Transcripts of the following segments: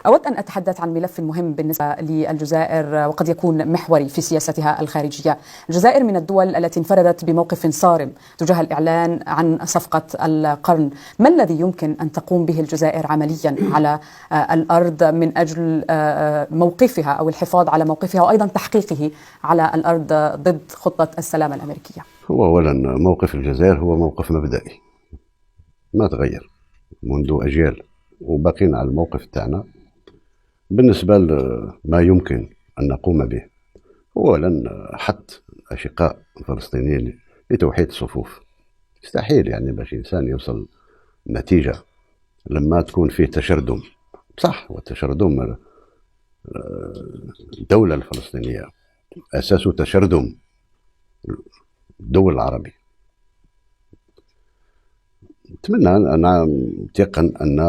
أود أن أتحدث عن ملف مهم بالنسبة للجزائر وقد يكون محوري في سياستها الخارجية. الجزائر من الدول التي انفردت بموقف صارم تجاه الإعلان عن صفقة القرن. ما الذي يمكن أن تقوم به الجزائر عمليا على الأرض من أجل موقفها أو الحفاظ على موقفها وأيضا تحقيقه على الأرض ضد خطة السلام الأمريكية؟ هو أولا موقف الجزائر هو موقف مبدئي ما تغير منذ أجيال، وباقين على الموقف تاعنا. بالنسبة لما يمكن أن نقوم به، أولا حث الأشقاء الفلسطينيين لتوحيد الصفوف. يستحيل يعني باش إنسان يوصل نتيجة لما تكون فيه تشرذم، صح، والتشرذم الدولة الفلسطينية أساس تشرذم الدول العربي. أتمنى أن نتيقن أن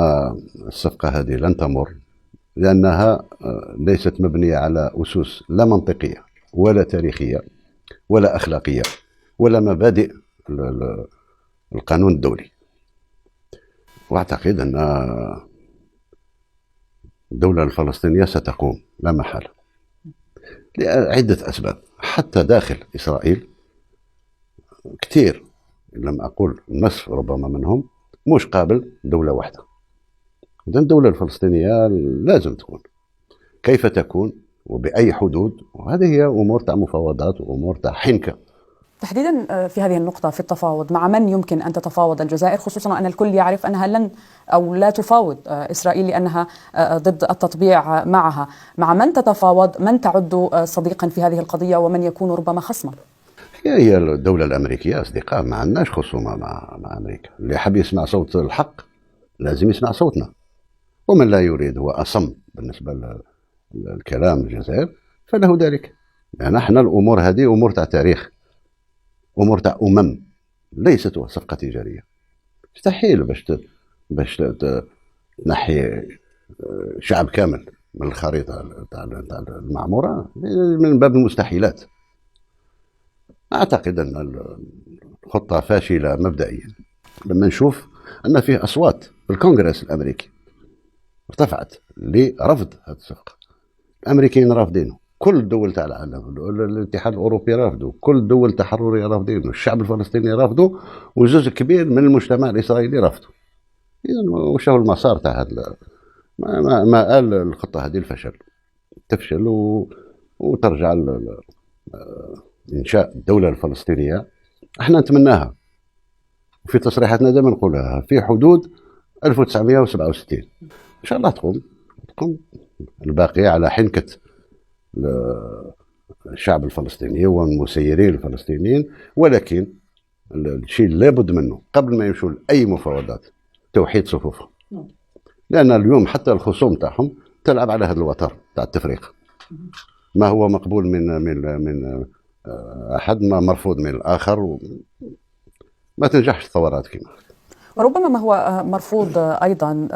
الصفقة هذه لن تمر، لأنها ليست مبنية على أسس لا منطقية ولا تاريخية ولا أخلاقية ولا مبادئ القانون الدولي. وأعتقد أن الدولة الفلسطينية ستقوم لا محالة لعدة أسباب. حتى داخل إسرائيل كثير، لم أقول النصف ربما منهم، مش قابل دولة واحدة. إذن الدولة الفلسطينية لازم تكون، كيف تكون وبأي حدود، وهذه هي أمور تاع مفاوضات وأمور تاع حنكة. تحديدا في هذه النقطة في التفاوض، مع من يمكن أن تتفاوض الجزائر، خصوصا أن الكل يعرف أنها لن أو لا تفاوض إسرائيل لأنها ضد التطبيع معها؟ مع من تتفاوض؟ من تعد صديقا في هذه القضية ومن يكون ربما خصما؟ هي الدولة الأمريكية أصدقاء، ما عندناش خصومة مع أمريكا. اللي يحب يسمع صوت الحق لازم يسمع صوتنا، ومن لا يريد هو أصم بالنسبة للكلام الجزائر فله ذلك. يعني احنا الأمور هذه أمور تاع تاريخ، أمور تاع ليست صفقة تجارية. مستحيل باش تنحي شعب كامل من الخريطة تاع المعمورة، من باب المستحيلات. أعتقد أن الخطة فاشلة مبدئيا. لما نشوف أن فيه أصوات في الكونغرس الأمريكي ارتفعت لرفض هذه الصفقة، الأمريكيين رافضينه، كل الدول تاع العالم، الاتحاد الأوروبي رافضه، كل الدول التحررية رافضينه، الشعب الفلسطيني رافضه، وجزء كبير من المجتمع الإسرائيلي رافضه. إذن وش هو المسار تاع هذا؟ ما قال الخطة هذه الفشل تفشل وترجع إنشاء الدولة الفلسطينية. احنا نتمناها، وفي تصريحاتنا دائما نقولها، في حدود 1967 إن شاء الله تقوم الباقي على حنكة الشعب الفلسطيني والمسيرين الفلسطينيين. ولكن الشيء لابد منه قبل ما يمشوا لأي مفاوضات توحيد صفوفهم، لأن اليوم حتى الخصوم تاعهم تلعب على هذا الوتر تاع التفريق. ما هو مقبول من أحد ما مرفوض من الآخر، ما تنجحش الثورات كما. وربما ما هو مرفوض أيضا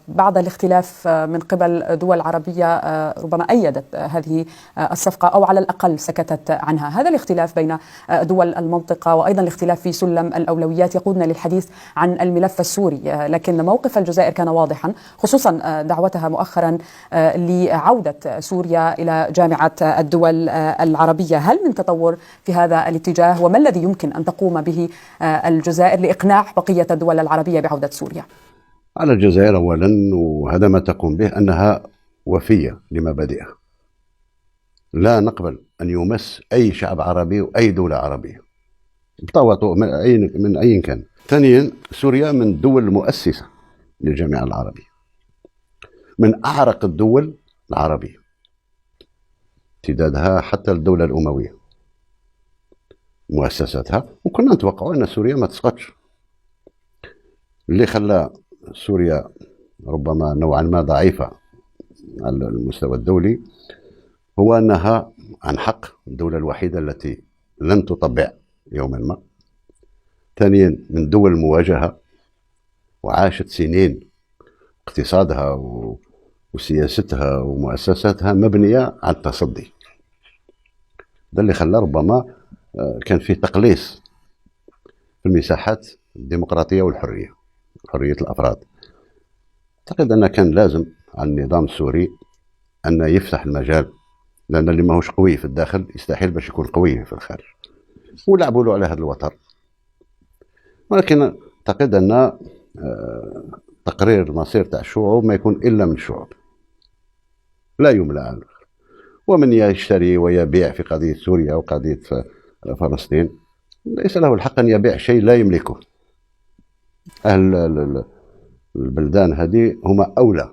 بعد الاختلاف من قبل دول عربية ربما أيدت هذه الصفقة أو على الأقل سكتت عنها. هذا الاختلاف بين دول المنطقة وأيضا الاختلاف في سلم الأولويات يقودنا للحديث عن الملف السوري، لكن موقف الجزائر كان واضحا، خصوصا دعوتها مؤخرا لعودة سوريا إلى جامعة الدول العربية. هل من تطور في هذا الاتجاه؟ وما الذي يمكن أن تقوم به الجزائر لإقناع بقية الدول العربية بعودة سوريا؟ على الجزائر أولا، وهذا ما تقوم به، أنها وفية لمبادئها. لا نقبل أن يمس أي شعب عربي وأي دولة عربية بتواطؤ من أي كان. ثانيا، سوريا من الدول المؤسسة للجامعة العربية، من أعرق الدول العربية امتدادها حتى الدولة الأموية مؤسساتها، وكنا نتوقع أن سوريا ما تسقطش. اللي خلى سوريا ربما نوعا ما ضعيفة على المستوى الدولي هو أنها عن حق الدولة الوحيدة التي لن تطبع يوما ما. ثانيا، من دول المواجهة، وعاشت سنين اقتصادها وسياستها ومؤسساتها مبنية على التصدي. ده اللي خلى ربما كان فيه تقليص في المساحات الديمقراطية والحرية، حرية الأفراد. أعتقد أن كان لازم على النظام السوري أن يفتح المجال، لأن اللي ماهوش قوي في الداخل يستحيل باش يكون قوي في الخارج، ولعبوا له على هذا الوتر. ولكن أعتقد أن تقرير المصير تاع الشعوب ما يكون إلا من الشعوب، لا يملى عنه. ومن يشتري ويبيع في قضية سوريا وقضية فلسطين ليس له الحق أن يبيع شيء لا يملكه. أهل البلدان هذه هم أولى